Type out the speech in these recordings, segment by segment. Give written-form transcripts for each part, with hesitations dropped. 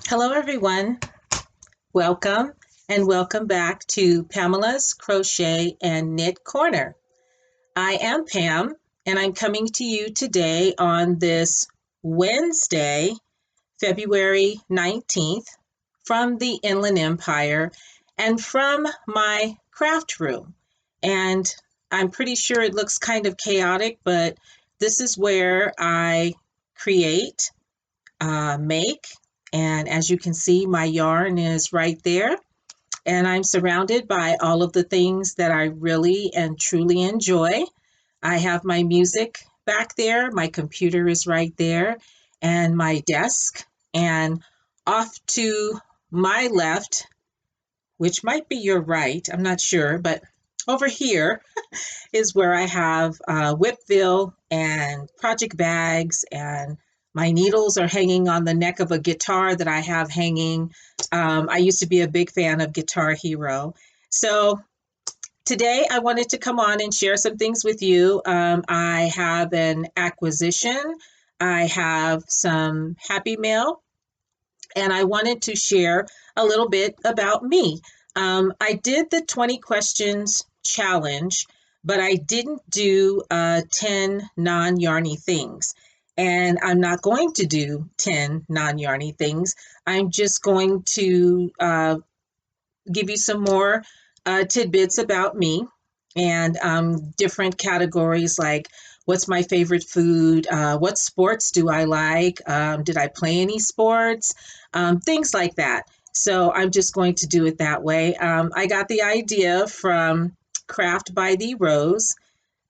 Hello, everyone. Welcome and welcome back to Pamela's Crochet and Knit Corner. I am Pam, and I'm coming to you today on this Wednesday, February 19th, from the Inland Empire and from my craft room. And I'm pretty sure it looks kind of chaotic, but this is where I create, make, and as you can see, my yarn is right there. And I'm surrounded by all of the things that I really and truly enjoy. I have my music back there, my computer is right there, and my desk. And off to my left, which might be your right, I'm not sure, but over here is where I have WIPville and project bags, and my needles are hanging on the neck of a guitar that I have hanging. I used to be a big fan of Guitar Hero. So today I wanted to come on and share some things with you. I have an acquisition. I have some happy mail, and I wanted to share a little bit about me. I did the 20 questions challenge, but I didn't do 10 non-yarny things. And I'm not going to do 10 non-yarny things. I'm just going to give you some more tidbits about me and different categories like what's my favorite food, what sports do I like, did I play any sports, things like that. So I'm just going to do it that way. I got the idea from Craft by the Rose.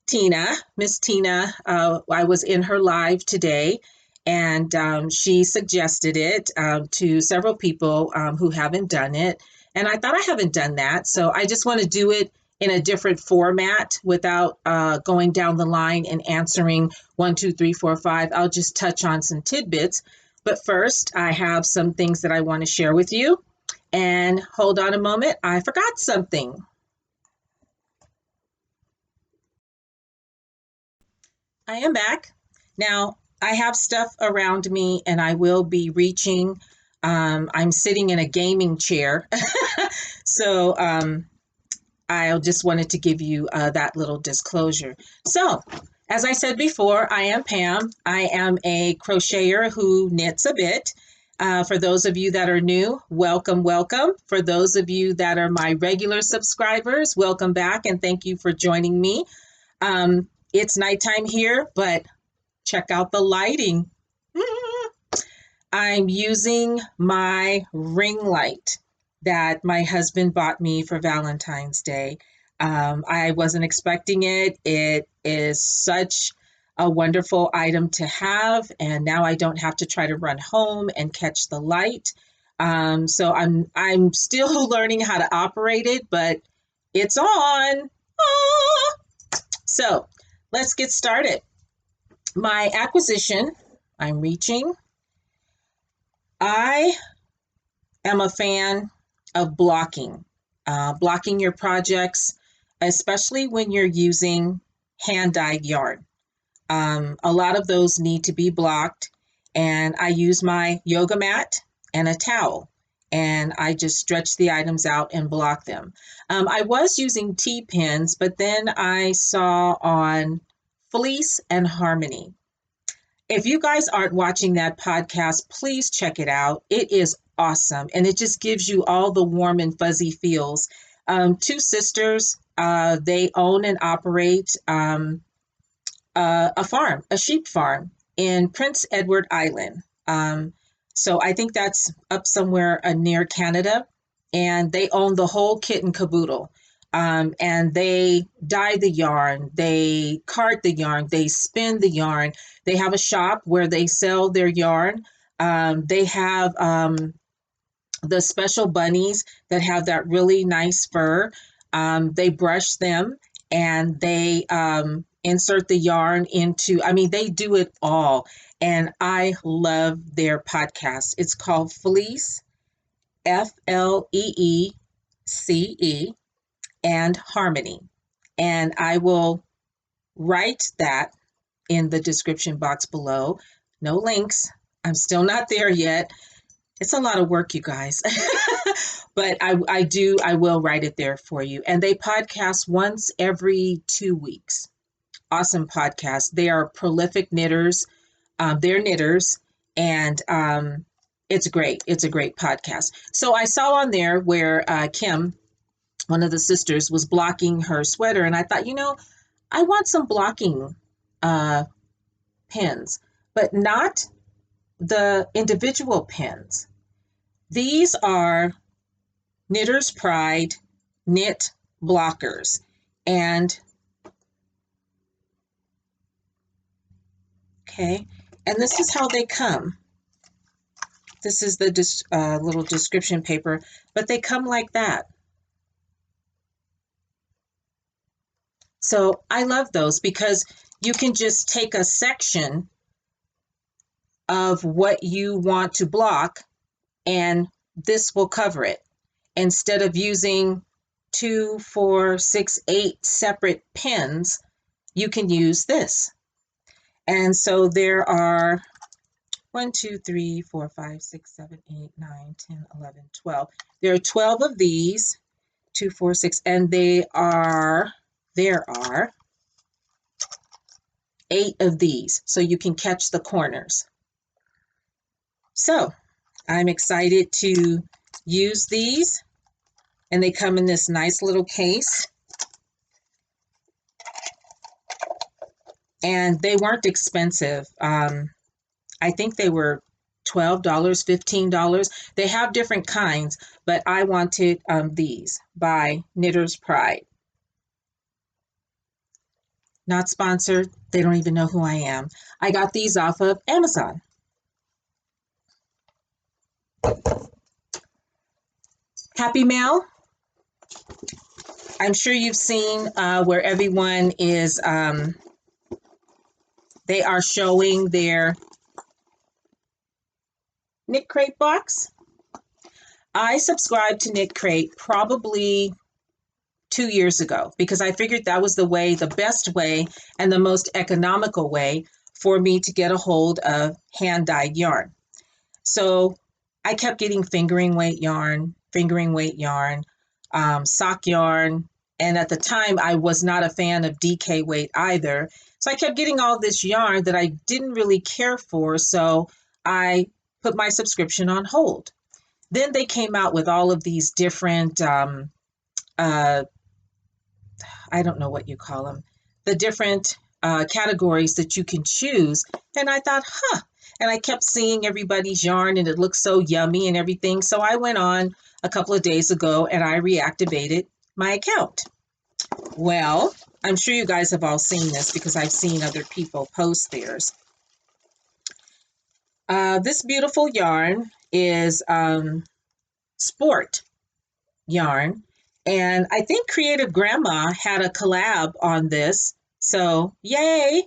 Tina, Miss Tina, I was in her live today, and she suggested it to several people who haven't done it. And I thought I haven't done that, so I just want to do it in a different format without going down the line and answering 1, 2, 3, 4, 5. I'll just touch on some tidbits. But first, I have some things that I want to share with you. And hold on a moment, I forgot something. I am back. Now, I have stuff around me and I will be reaching. I'm sitting in a gaming chair. So I just wanted to give you that little disclosure. So, as I said before, I am Pam. I am a crocheter who knits a bit. For those of you that are new, welcome, welcome. For those of you that are my regular subscribers, welcome back and thank you for joining me. It's nighttime here, but check out the lighting. I'm using my ring light that my husband bought me for Valentine's Day. I wasn't expecting it. It is such a wonderful item to have, and now I don't have to try to run home and catch the light. So I'm still learning how to operate it, but it's on. Ah! So let's get started. My acquisition, I'm reaching. I am a fan of blocking your projects, especially when you're using hand-dyed yarn. A lot of those need to be blocked, and I use my yoga mat and a towel, and I just stretch the items out and block them. I was using T-pins, but then I saw on Fleece and Harmony. If you guys aren't watching that podcast, please check it out. It is awesome, and it just gives you all the warm and fuzzy feels. Two sisters, they own and operate a farm, a sheep farm in Prince Edward Island. So I think that's up somewhere near Canada, and they own the whole kit and caboodle. And they dye the yarn, they card the yarn, they spin the yarn. They have a shop where they sell their yarn. They have the special bunnies that have that really nice fur. They brush them and they insert the yarn into, they do it all. And I love their podcast. It's called Fleece, Fleece, and Harmony. And I will write that in the description box below. No links. I'm still not there yet. It's a lot of work, you guys, but I will write it there for you. And they podcast once every 2 weeks. Awesome podcast. They are prolific knitters. They're knitters, and it's great. It's a great podcast. So I saw on there where Kim, one of the sisters, was blocking her sweater, and I thought, I want some blocking pins, but not the individual pins. These are Knitter's Pride knit blockers, and okay, and this is how they come. This is the little description paper, but they come like that. So I love those because you can just take a section of what you want to block, and this will cover it. Instead of using 2, 4, 6, 8 separate pins, you can use this. And so there are 1, 2, 3, 4, 5, 6, 7, 8, 9, 10, 11, 12. There are 12 of these, 2, 4, 6, and there are 8 of these, so you can catch the corners. So I'm excited to use these, and they come in this nice little case. And they weren't expensive. I think they were $12, $15. They have different kinds, but I wanted these by Knitter's Pride. Not sponsored. They don't even know who I am. I got these off of Amazon. Happy Mail. I'm sure you've seen where everyone is, they are showing their Knitcrate box. I subscribed to Knitcrate probably 2 years ago because I figured that was the best way and the most economical way for me to get a hold of hand-dyed yarn. So I kept getting fingering weight yarn, sock yarn, and at the time I was not a fan of DK weight either. So I kept getting all this yarn that I didn't really care for, so I put my subscription on hold. Then they came out with all of these different, I don't know what you call them, the different categories that you can choose. And I thought, and I kept seeing everybody's yarn and it looked so yummy and everything. So I went on a couple of days ago and I reactivated my account. Well, I'm sure you guys have all seen this because I've seen other people post theirs. This beautiful yarn is sport yarn, and I think Creative Grandma had a collab on this, so yay!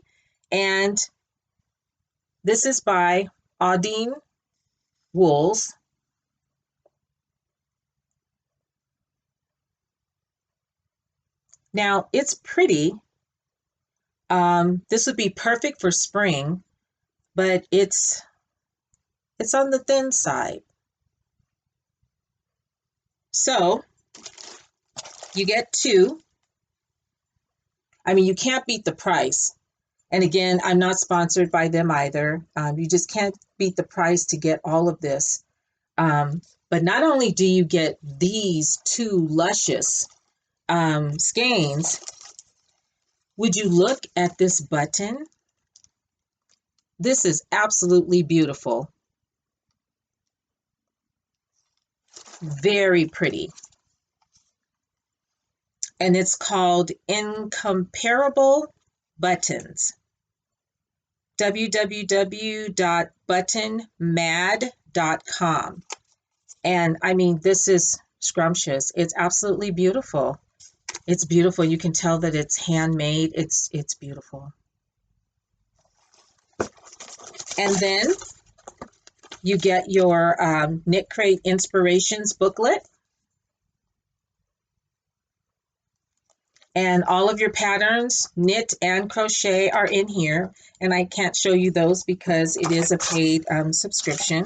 And this is by Audine Wools. Now it's pretty. This would be perfect for spring, but it's on the thin side. So you get 2. I mean, you can't beat the price. And again, I'm not sponsored by them either. You just can't beat the price to get all of this. But not only do you get these 2 luscious skeins, would you look at this button? This is absolutely beautiful. Very pretty. And it's called Incomparable Buttons. www.buttonmad.com. And I mean, this is scrumptious. It's absolutely beautiful. It's beautiful. You can tell that it's handmade. It's beautiful. And then you get your Knitcrate Inspirations booklet. And all of your patterns, knit and crochet, are in here. And I can't show you those because it is a paid subscription.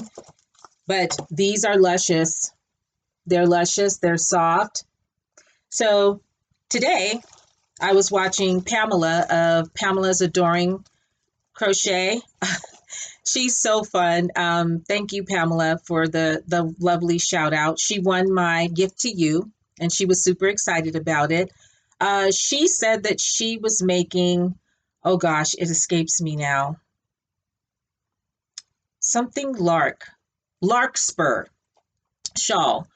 but these are luscious. They're luscious, they're soft. So today I was watching Pamela of Pamela's Adoring Crochet. She's so fun. Thank you, Pamela, for the lovely shout out. She won my gift to you, and she was super excited about it. She said that she was making, oh gosh, it escapes me now. Something Larkspur shawl.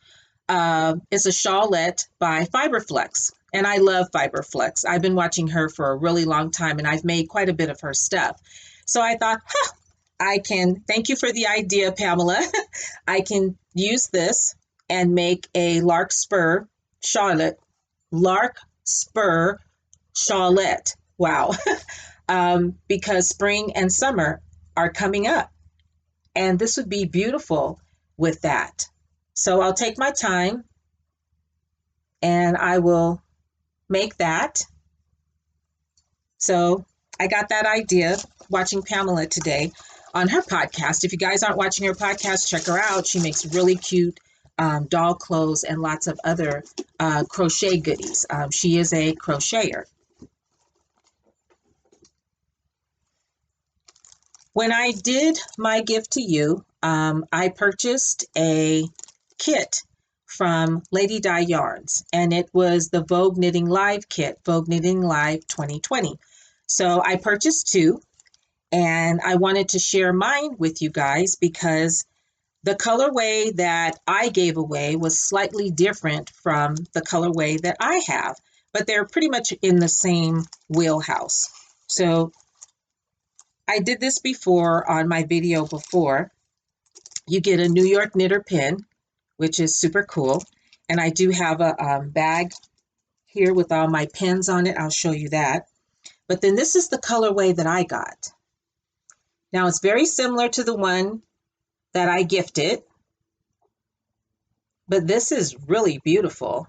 It's a shawlette by Flux. And I love Flux. I've been watching her for a really long time, and I've made quite a bit of her stuff. So I thought, I can, thank you for the idea, Pamela. I can use this and make a Larkspur shawlette. Larkspur shawlette. Wow. Because spring and summer are coming up. And this would be beautiful with that. So I'll take my time and I will make that. So I got that idea watching Pamela today on her podcast. If you guys aren't watching her podcast, check her out. She makes really cute doll clothes and lots of other crochet goodies. She is a crocheter. When I did my gift to you, I purchased a kit from Lady Dye Yarns, and it was the Vogue Knitting Live kit, Vogue Knitting Live 2020. So I purchased two, and I wanted to share mine with you guys because the colorway that I gave away was slightly different from the colorway that I have, but they're pretty much in the same wheelhouse. So I did this before on my video before. You get a New York knitter pin, which is super cool. And I do have a bag here with all my pins on it. I'll show you that. But then this is the colorway that I got. Now it's very similar to the one that I gifted, but this is really beautiful.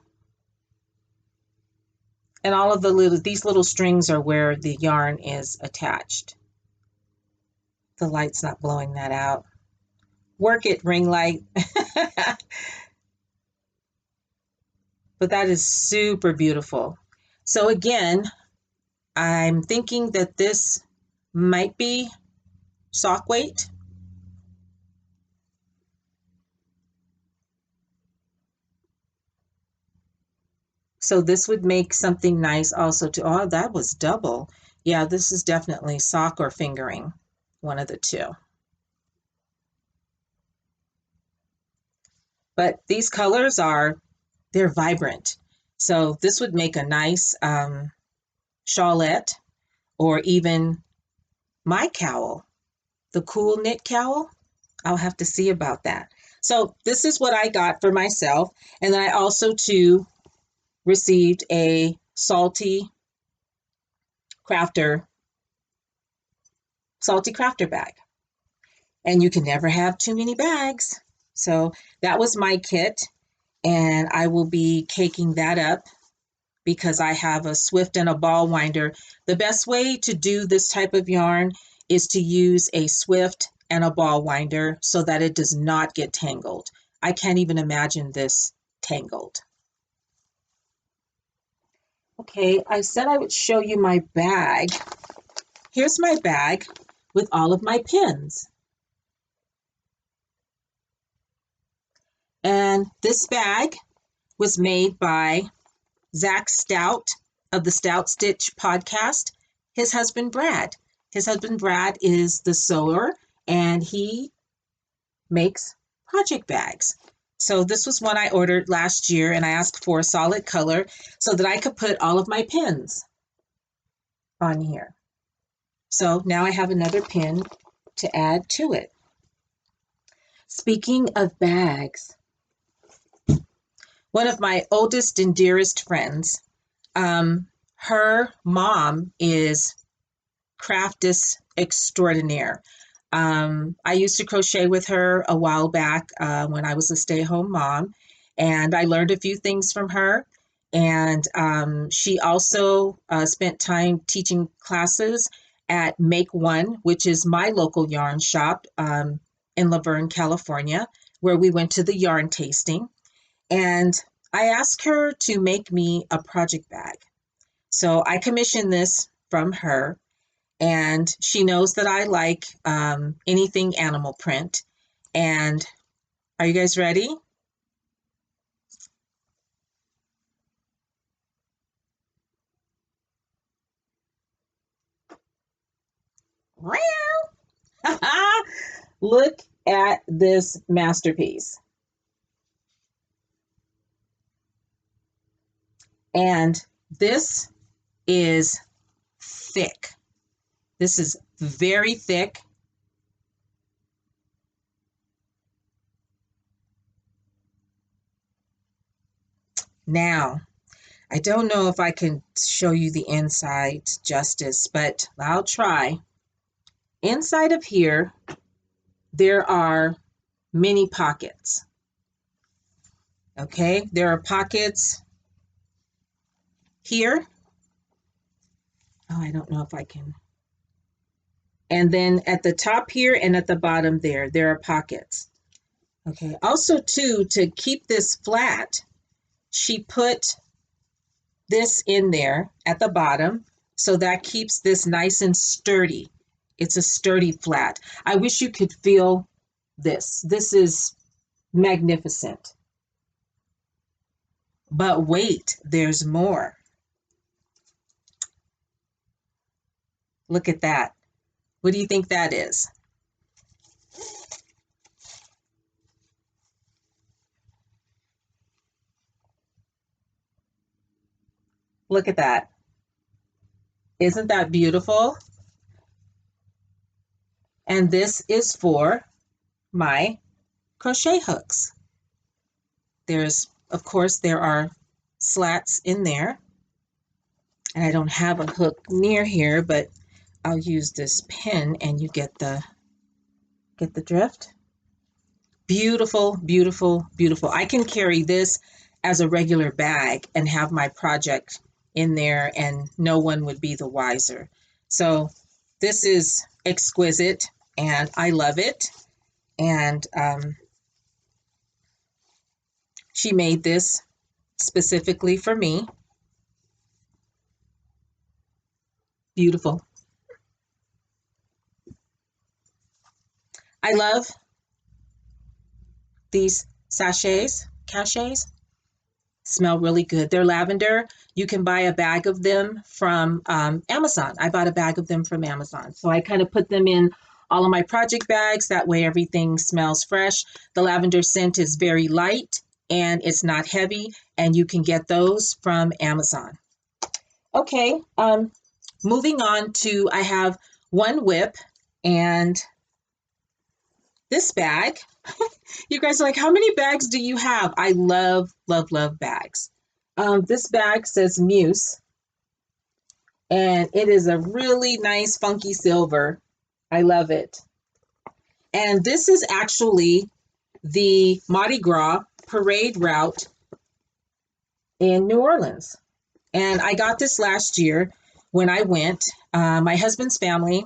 And all of these little strings are where the yarn is attached. The light's not blowing that out. Work it, ring light. But that is super beautiful. So again, I'm thinking that this might be sock weight. So this would make something nice also to, oh, that was double. Yeah, this is definitely sock or fingering, one of the two. But these colors they're vibrant. So this would make a nice shawlette, or even my cowl, the cool knit cowl. I'll have to see about that. So this is what I got for myself. And then I also too received a salty crafter bag. And you can never have too many bags. So that was my kit, and I will be caking that up because I have a swift and a ball winder. The best way to do this type of yarn is to use a swift and a ball winder so that it does not get tangled. I can't even imagine this tangled. Okay, I said I would show you my bag. Here's my bag with all of my pins. And this bag was made by Zach Stout of the Stout Stitch podcast, his husband Brad. His husband Brad is the sewer, and he makes project bags. So this was one I ordered last year, and I asked for a solid color so that I could put all of my pins on here. So now I have another pin to add to it. Speaking of bags, one of my oldest and dearest friends, her mom is craftist extraordinaire. I used to crochet with her a while back when I was a stay-at-home mom, and I learned a few things from her. And she also spent time teaching classes at Make One, which is my local yarn shop in Laverne, California. where we went to the yarn tasting, and I asked her to make me a project bag. So I commissioned this from her, and she knows that I like anything animal print. And are you guys ready? Look at this masterpiece. And this is thick. This is very thick. Now, I don't know if I can show you the inside justice, but I'll try. Inside of here, there are many pockets. Okay, there are pockets here. Oh, I don't know if I can. And then at the top here and at the bottom there are pockets. Okay, also too, to keep this flat, she put this in there at the bottom, so that keeps this nice and sturdy. It's a sturdy flat. I wish you could feel this. This is magnificent. But wait, there's more. Look at that. What do you think that is? Look at that. Isn't that beautiful? And this is for my crochet hooks. Of course, there are slats in there. And I don't have a hook near here, but I'll use this pin and you get the drift. Beautiful, beautiful, beautiful. I can carry this as a regular bag and have my project in there and no one would be the wiser. So this is exquisite and I love it. And she made this specifically for me. Beautiful. I love these sachets, smell really good. They're lavender. You can buy a bag of them from Amazon. I bought a bag of them from Amazon. So I kind of put them in all of my project bags. That way everything smells fresh. The lavender scent is very light and it's not heavy, and you can get those from Amazon. Okay, moving on to, I have one WIP and this bag. You guys are like, how many bags do you have? I love, love, love bags. This bag says Muse, and it is a really nice funky silver. I love it. And this is actually the Mardi Gras parade route in New Orleans. And I got this last year when I went. My husband's family,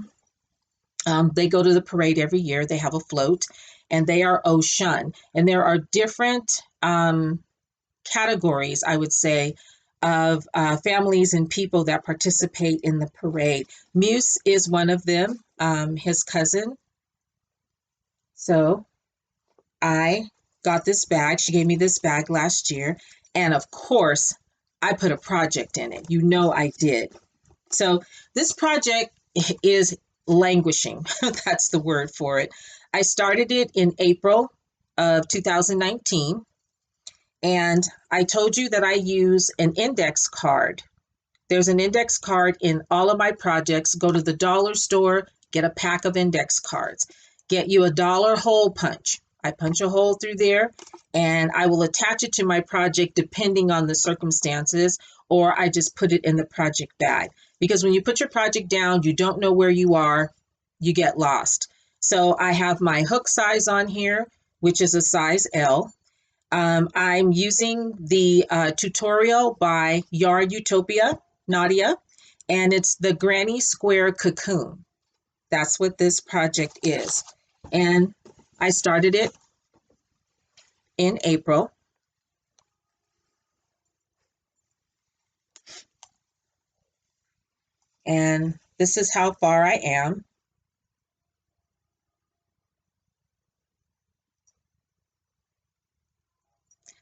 they go to the parade every year. They have a float, and they are Oshun. And there are different categories, I would say, of families and people that participate in the parade. Muse is one of them, his cousin. So I got this bag. She gave me this bag last year. And of course, I put a project in it. You know I did. So this project is languishing. That's the word for it. I started it in April of 2019. And I told you that I use an index card. There's an index card in all of my projects. Go to the dollar store, get a pack of index cards. Get you a $1 hole punch. I punch a hole through there and I will attach it to my project depending on the circumstances, or I just put it in the project bag. Because when you put your project down, you don't know where you are, you get lost. So I have my hook size on here, which is a size L. I'm using the tutorial by YarnUtopia, Nadia, and it's the Granny Square Cocoon. That's what this project is. And I started it in April. And this is how far I am.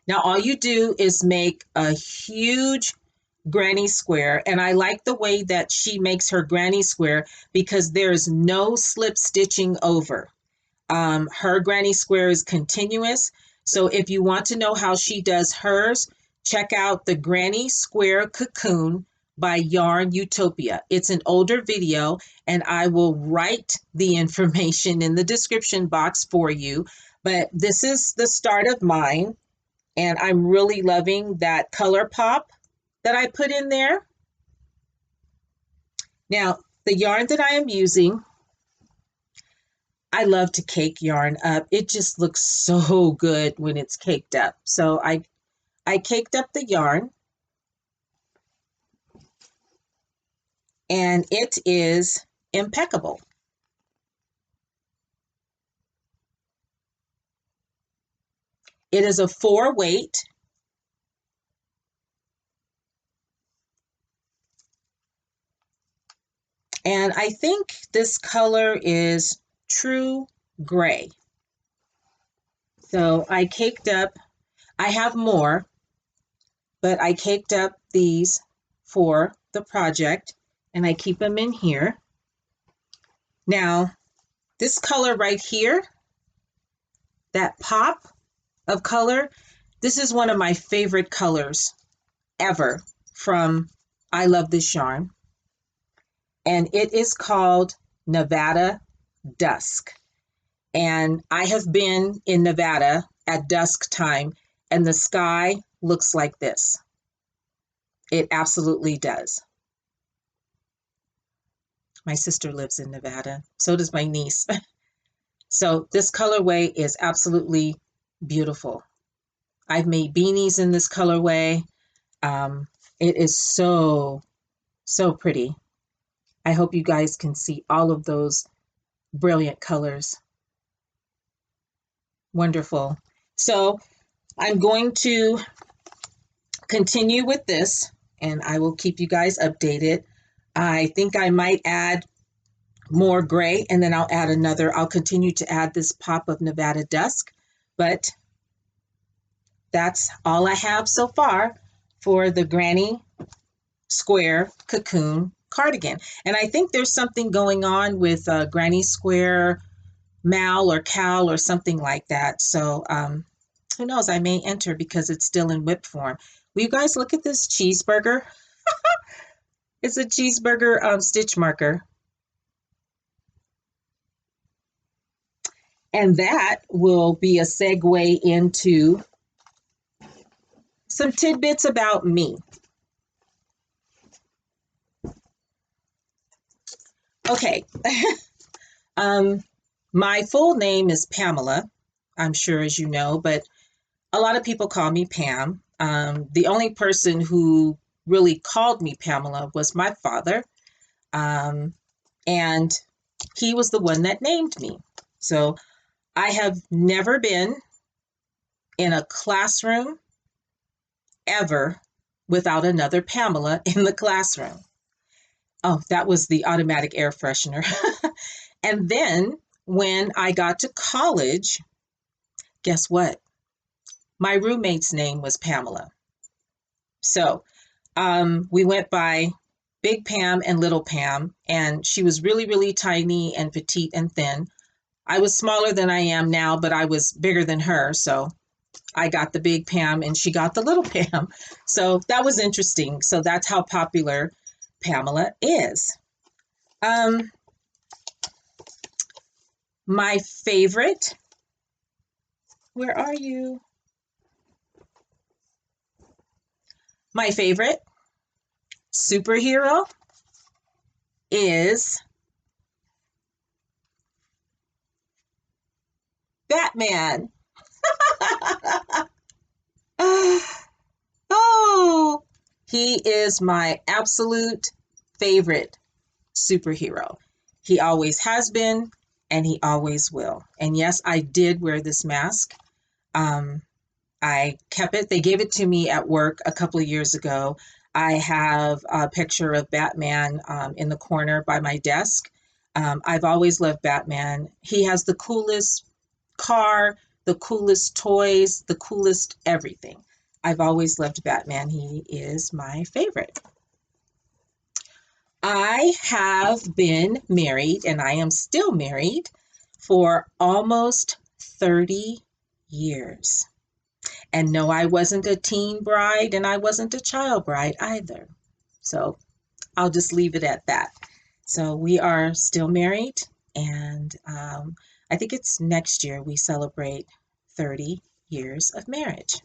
Now all you do is make a huge granny square, and I like the way that she makes her granny square because there's no slip stitching over. Her granny square is continuous. So if you want to know how she does hers, check out the Granny Square Cocoon by YarnUtopia. It's an older video, and I will write the information in the description box for you. But this is the start of mine, and I'm really loving that color pop that I put in there. Now, the yarn that I am using, I love to cake yarn up. It just looks so good when it's caked up. So I caked up the yarn, and it is impeccable. It is a 4 weight. And I think this color is True Gray. So I caked up, I have more, but I caked up these for the project, and I keep them in here. Now, this color right here, that pop of color, this is one of my favorite colors ever from I Love This Yarn. And it is called Nevada Dusk. And I have been in Nevada at dusk time, and the sky looks like this. It absolutely does. My sister lives in Nevada. So does my niece. So this colorway is absolutely beautiful. I've made beanies in this colorway. It is so, so pretty. I hope you guys can see all of those brilliant colors. Wonderful. So I'm going to continue with this, and I will keep you guys updated. I think I might add more gray, and then I'll add another. I'll continue to add this pop of Nevada Dusk, but that's all I have so far for the Granny Square Cocoon cardigan. And I think there's something going on with Granny Square Mal or Cal or something like that. So who knows, I may enter because it's still in WIP form. Will you guys look at this cheeseburger? It's a cheeseburger stitch marker. And that will be a segue into some tidbits about me. Okay. My full name is Pamela, I'm sure as you know, but a lot of people call me Pam. The only person who really called me Pamela was my father, and he was the one that named me. So I have never been in a classroom ever without another Pamela in the classroom. Oh, that was the automatic air freshener. And then when I got to college, guess what? My roommate's name was Pamela. So we went by Big Pam and Little Pam, and she was really, really tiny and petite and thin. I was smaller than I am now, but I was bigger than her. So I got the Big Pam and she got the Little Pam. So that was interesting. So that's how popular Pamela is. My favorite, where are you? My favorite superhero is Batman. Oh, he is my absolute favorite superhero. He always has been, and he always will. And yes, I did wear this mask. I kept it. They gave it to me at work a couple of years ago. I have a picture of Batman in the corner by my desk. I've always loved Batman. He has the coolest car, the coolest toys, the coolest everything. I've always loved Batman. He is my favorite. I have been married, and I am still married for almost 30 years. And no, I wasn't a teen bride and I wasn't a child bride either. So I'll just leave it at that. So we are still married, and I think it's next year we celebrate 30 years of marriage.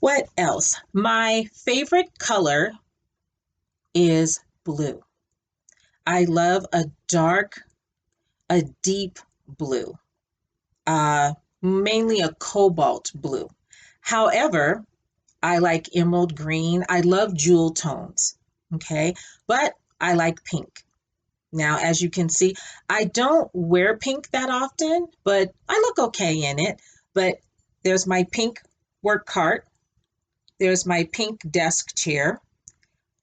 What else? My favorite color is blue. I love a deep blue, mainly a cobalt blue. However, I like emerald green. I love jewel tones, okay? But I like pink. Now, as you can see, I don't wear pink that often, but I look okay in it. But there's my pink work cart. There's my pink desk chair.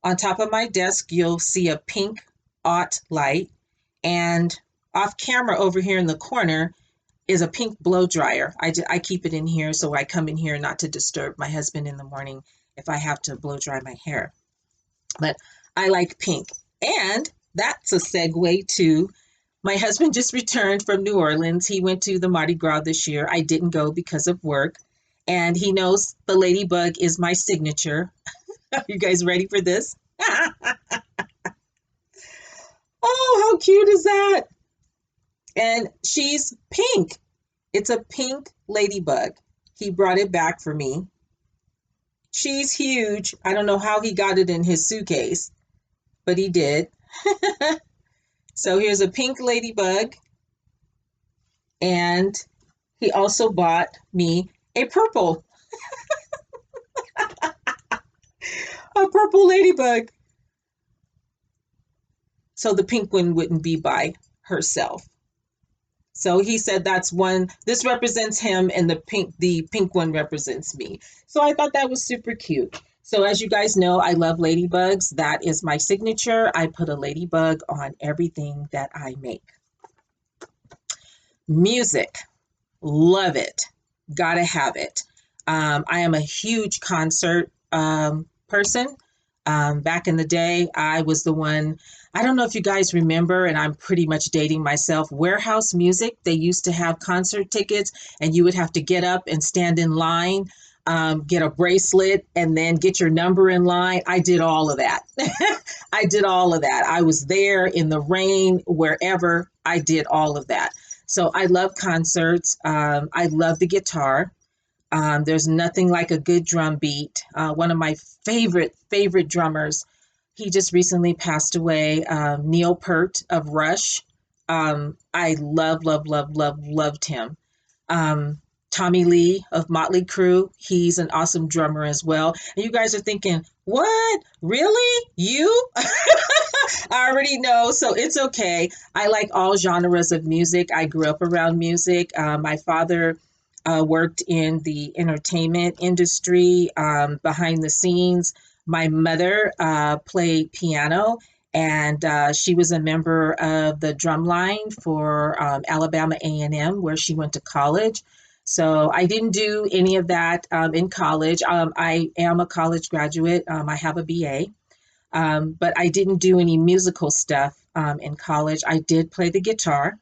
On top of my desk, you'll see a pink aught light. And off camera over here in the corner is a pink blow dryer. I keep it in here so I come in here not to disturb my husband in the morning if I have to blow dry my hair. But I like pink. And that's a segue to my husband just returned from New Orleans. He went to the Mardi Gras this year. I didn't go because of work. And he knows the ladybug is my signature. Are you guys ready for this? Oh, how cute is that? And she's pink. It's a pink ladybug. He brought it back for me. She's huge. I don't know how he got it in his suitcase, but he did. So here's a pink ladybug. And he also bought me a purple ladybug. So the pink one wouldn't be by herself. So he said that's one, this represents him and the pink one represents me. So I thought that was super cute. So as you guys know, I love ladybugs. That is my signature. I put a ladybug on everything that I make. Music, love it. Gotta have it. I am a huge concert person. Back in the day, I was the one, I don't know if you guys remember, and I'm pretty much dating myself, Warehouse Music. They used to have concert tickets and you would have to get up and stand in line, get a bracelet, and then get your number in line. I did all of that. I did all of that. I was there in the rain, wherever. I did all of that. So I love concerts. I love the guitar. There's nothing like a good drum beat. One of my favorite drummers, he just recently passed away, Neil Peart of Rush. I loved him. Tommy Lee of Motley Crue, he's an awesome drummer as well. And you guys are thinking, what? Really? You? I already know, so it's okay. I like all genres of music. I grew up around music. My father worked in the entertainment industry, behind the scenes. My mother played piano, and she was a member of the drum line for Alabama A&M, where she went to college. So I didn't do any of that in college. I am a college graduate. I have a BA, but I didn't do any musical stuff in college. I did play the guitar.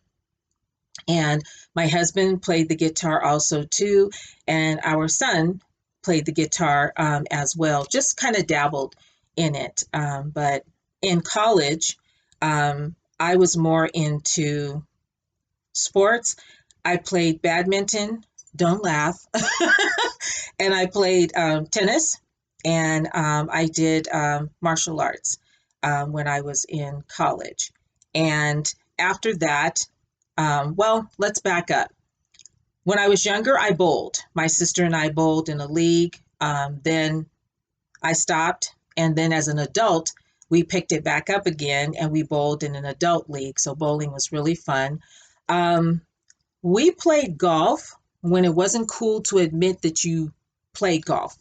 And my husband played the guitar also too, and our son played the guitar as well, just kind of dabbled in it. But in college, I was more into sports. I played badminton, don't laugh, and I played tennis, and I did martial arts when I was in college. And after that, well, let's back up. When I was younger, I bowled. My sister and I bowled in a league. Then I stopped. And then as an adult, we picked it back up again and we bowled in an adult league. So bowling was really fun. We played golf when it wasn't cool to admit that you played golf.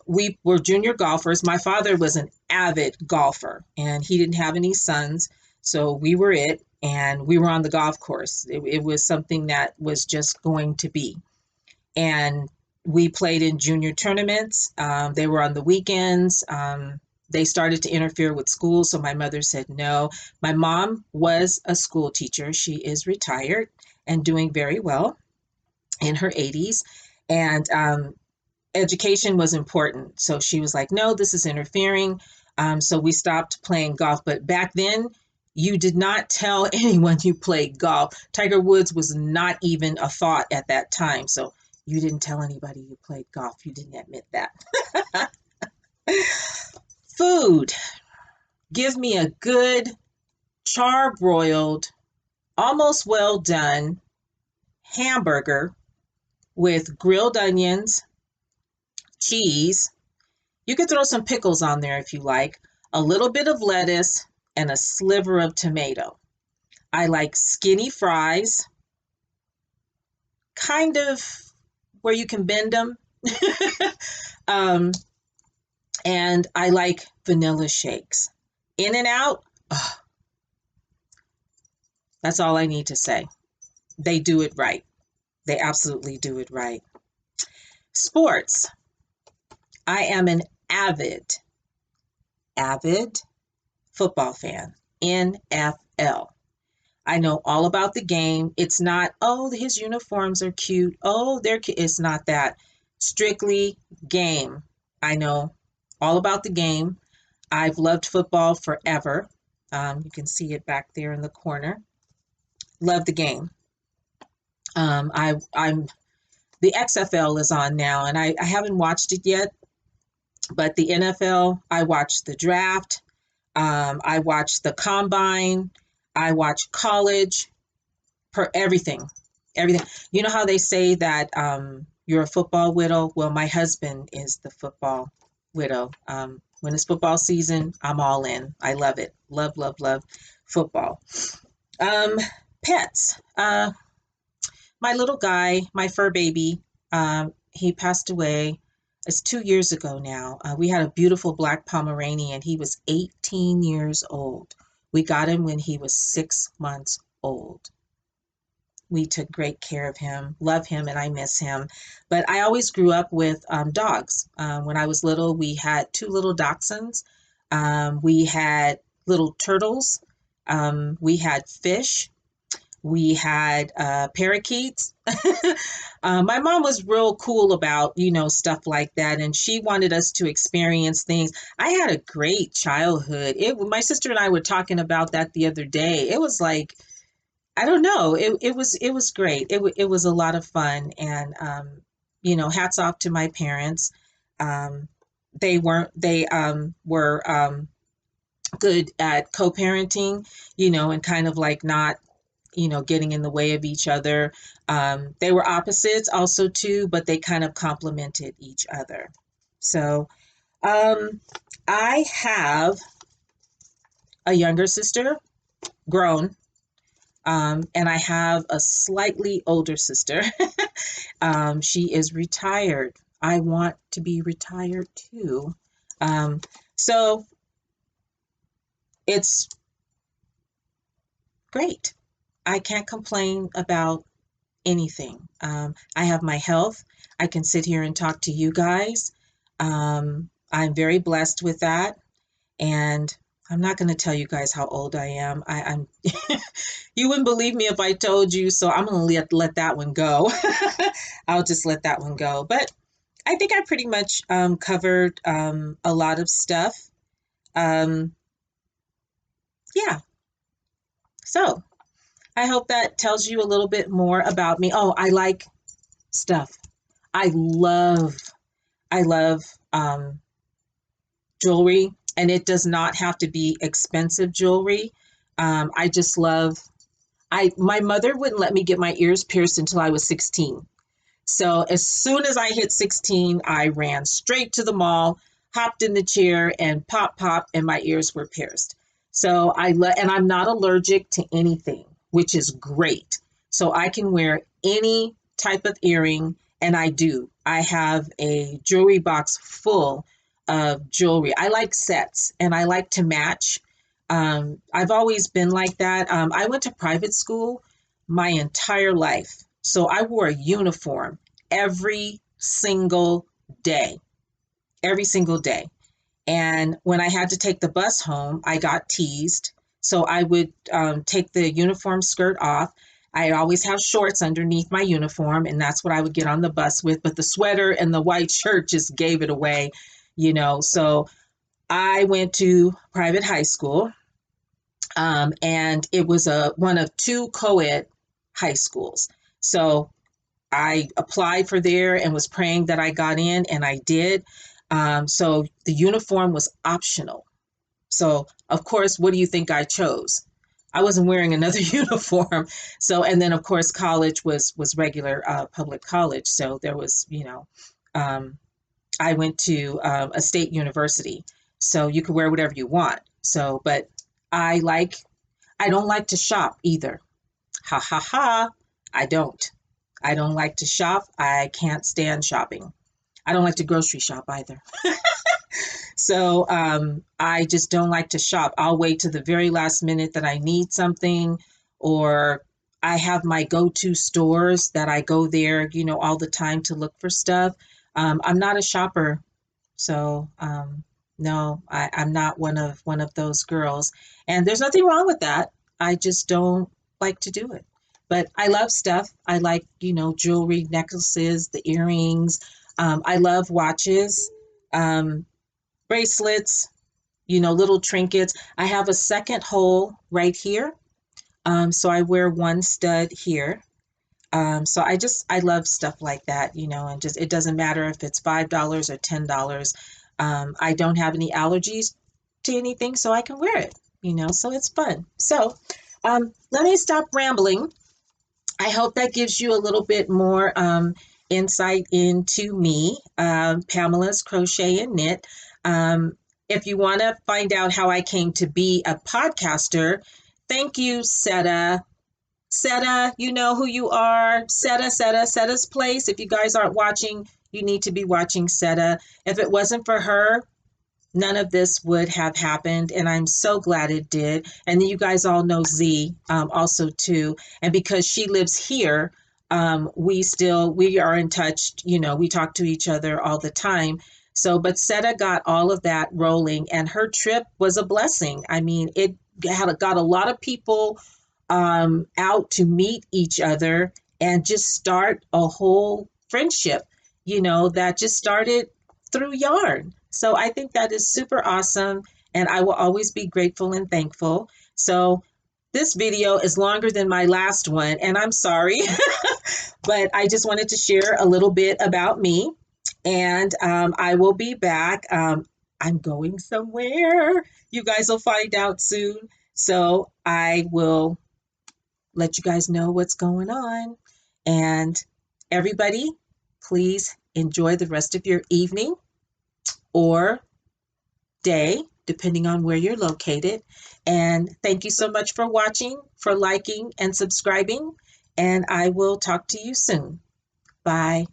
We were junior golfers. My father was an avid golfer and he didn't have any sons. So we were it, and we were on the golf course. It was something that was just going to be. And we played in junior tournaments. They were on the weekends. They started to interfere with school, so my mother said no. My mom was a school teacher. She is retired and doing very well in her 80s. And education was important. So she was like, no, this is interfering. So we stopped playing golf. But back then, you did not tell anyone you played golf. Tiger Woods was not even a thought at that time. So you didn't tell anybody you played golf. You didn't admit that. Food. Give me a good charbroiled, almost well done hamburger with grilled onions, cheese. You could throw some pickles on there if you like, a little bit of lettuce, and a sliver of tomato. I like skinny fries, kind of where you can bend them. And I like vanilla shakes. In and out, oh, that's all I need to say. They do it right. They absolutely do it right. Sports. I am an avid football fan. NFL. I know all about the game. It's not, oh, his uniforms are cute. Oh, it's not that. Strictly game. I know all about the game. I've loved football forever. You can see it back there in the corner. Love the game. I'm the XFL is on now, and I haven't watched it yet. But the NFL, I watched the draft. I watched the combine. I watched college. Everything. You know how they say that you're a football widow? Well, my husband is the football widow. When it's football season, I'm all in. I love it. Love, love, love football. Pets. My little guy, my fur baby, he passed away. It's 2 years ago now. We had a beautiful black Pomeranian. He was 18 years old. We got him when he was 6 months old. We took great care of him, love him, and I miss him. But I always grew up with dogs. When I was little, we had 2 little dachshunds. We had little turtles. We had fish. We had parakeets. My mom was real cool about, stuff like that. And she wanted us to experience things. I had a great childhood. My sister and I were talking about that the other day. It was like, I don't know. It was great. It was a lot of fun. And, hats off to my parents. They were good at co-parenting, and kind of like not, getting in the way of each other. They were opposites also too, but they kind of complemented each other. So I have a younger sister, grown, and I have a slightly older sister. She is retired. I want to be retired too. So it's great. I can't complain about anything. I have my health. I can sit here and talk to you guys. I'm very blessed with that. And I'm not going to tell you guys how old I am. I'm you wouldn't believe me if I told you, so I'm going to let that one go. I'll just let that one go. But I think I pretty much covered a lot of stuff. Yeah. So I hope that tells you a little bit more about me. Oh, I like stuff. I love jewelry, and it does not have to be expensive jewelry. I just love, my mother wouldn't let me get my ears pierced until I was 16. So as soon as I hit 16, I ran straight to the mall, hopped in the chair, and pop, and my ears were pierced. So and I'm not allergic to anything, which is great. So I can wear any type of earring, and I do. I have a jewelry box full of jewelry. I like sets and I like to match. I've always been like that. I went to private school my entire life. So I wore a uniform every single day, every single day. And when I had to take the bus home, I got teased. So I would take the uniform skirt off. I always have shorts underneath my uniform, and that's what I would get on the bus with. But the sweater and the white shirt just gave it away, you know. So I went to private high school, and it was one of two co-ed high schools. So I applied for there and was praying that I got in, and I did. So the uniform was optional. So, of course, what do you think I chose? I wasn't wearing another uniform. So, and then of course, college was regular public college. So there was, um, I went to a state university, so you could wear whatever you want. So, but I like, I don't like to shop either. Ha ha ha. I don't. I don't like to shop. I can't stand shopping. I don't like to grocery shop either. So I just don't like to shop. I'll wait to the very last minute that I need something, or I have my go-to stores that I go there, all the time to look for stuff. I'm not a shopper, so no, I'm not one of those girls. And there's nothing wrong with that. I just don't like to do it. But I love stuff. I like, jewelry, necklaces, the earrings. I love watches. Bracelets, little trinkets. I have a second hole right here. So I wear one stud here. So I love stuff like that, and just, it doesn't matter if it's $5 or $10. I don't have any allergies to anything, so I can wear it, so it's fun. So let me stop rambling. I hope that gives you a little bit more insight into me, Pamela's Crochet and Knit. If you want to find out how I came to be a podcaster, thank you, Seta. Seta, you know who you are. Seta's place. If you guys aren't watching, you need to be watching Seta. If it wasn't for her, none of this would have happened, and I'm so glad it did. And then you guys all know Z also too, and because she lives here, we are in touch. We talk to each other all the time. So, but Seta got all of that rolling, and her trip was a blessing. I mean, it got a lot of people out to meet each other and just start a whole friendship, that just started through yarn. So I think that is super awesome, and I will always be grateful and thankful. So this video is longer than my last one, and I'm sorry, but I just wanted to share a little bit about me, and I will be back. I'm going somewhere. You guys will find out soon. So I will let you guys know what's going on. And everybody, please enjoy the rest of your evening or day, depending on where you're located. And thank you so much for watching, for liking and subscribing. And I will talk to you soon. Bye.